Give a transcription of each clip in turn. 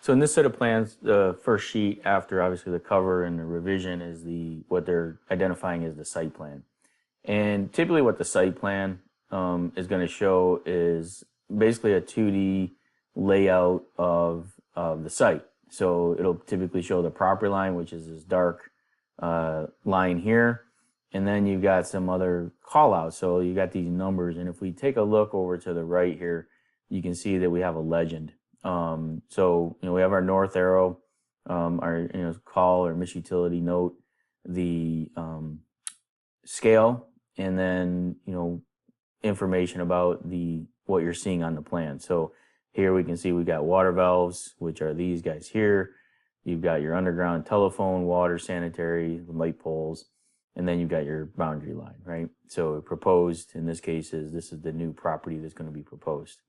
So in this set of plans, the first sheet after obviously the cover and the revision is what they're identifying as the site plan. And typically what the site plan is going to show is basically a 2D layout of the site. So it'll typically show the property line, which is this dark line here. And then you've got some other call outs. So you got these numbers. And if we take a look over to the right here, you can see that we have a legend. So, we have our north arrow, our, call or miss utility note, the scale, and then, information about what you're seeing on the plan. So here we can see we got water valves, which are these guys here. You've got your underground telephone, water, sanitary, light poles, and then you've got your boundary line, right? So proposed in this case this is the new property that's going to be proposed.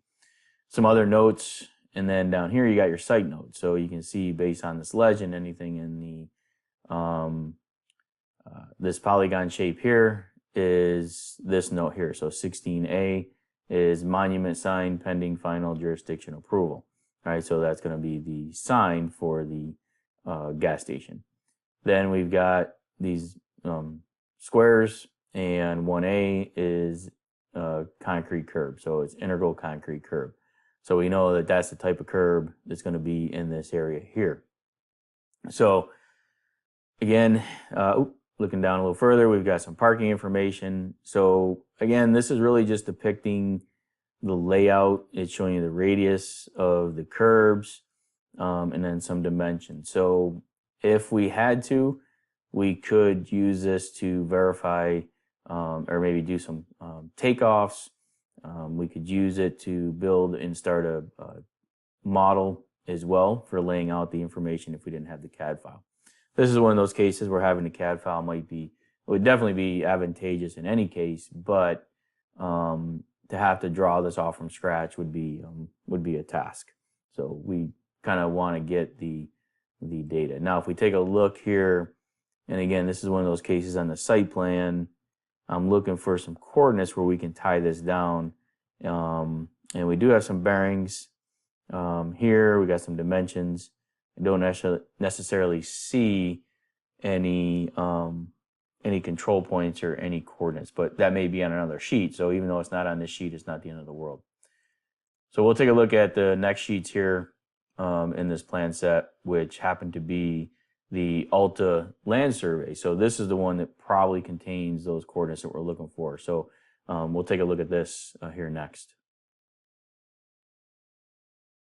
Some other notes, and then down here you got your site note. So you can see based on this legend, anything in the this polygon shape here is this note here. So 16A is monument sign pending final jurisdiction approval. All right, so that's going to be the sign for the gas station. Then we've got these squares, and 1A is concrete curb. So it's integral concrete curb. So we know that that's the type of curb that's going to be in this area here. So again, looking down a little further, we've got some parking information. So again, this is really just depicting the layout. It's showing you the radius of the curbs and then some dimensions. So if we had to, we could use this to verify or maybe do some takeoffs. We could use it to build and start a model as well for laying out the information if we didn't have the CAD file. This is one of those cases where having a CAD file would definitely be advantageous in any case, but to have to draw this off from scratch would be a task. So we kind of want to get the data. Now, if we take a look here, and again, this is one of those cases on the site plan, I'm looking for some coordinates where we can tie this down. And we do have some bearings here. We got some dimensions. I don't necessarily see any control points or any coordinates, but that may be on another sheet. So even though it's not on this sheet, it's not the end of the world. So we'll take a look at the next sheets here in this plan set, which happen to be the Alta land survey. So this is the one that probably contains those coordinates that we're looking for. So we'll take a look at this here next.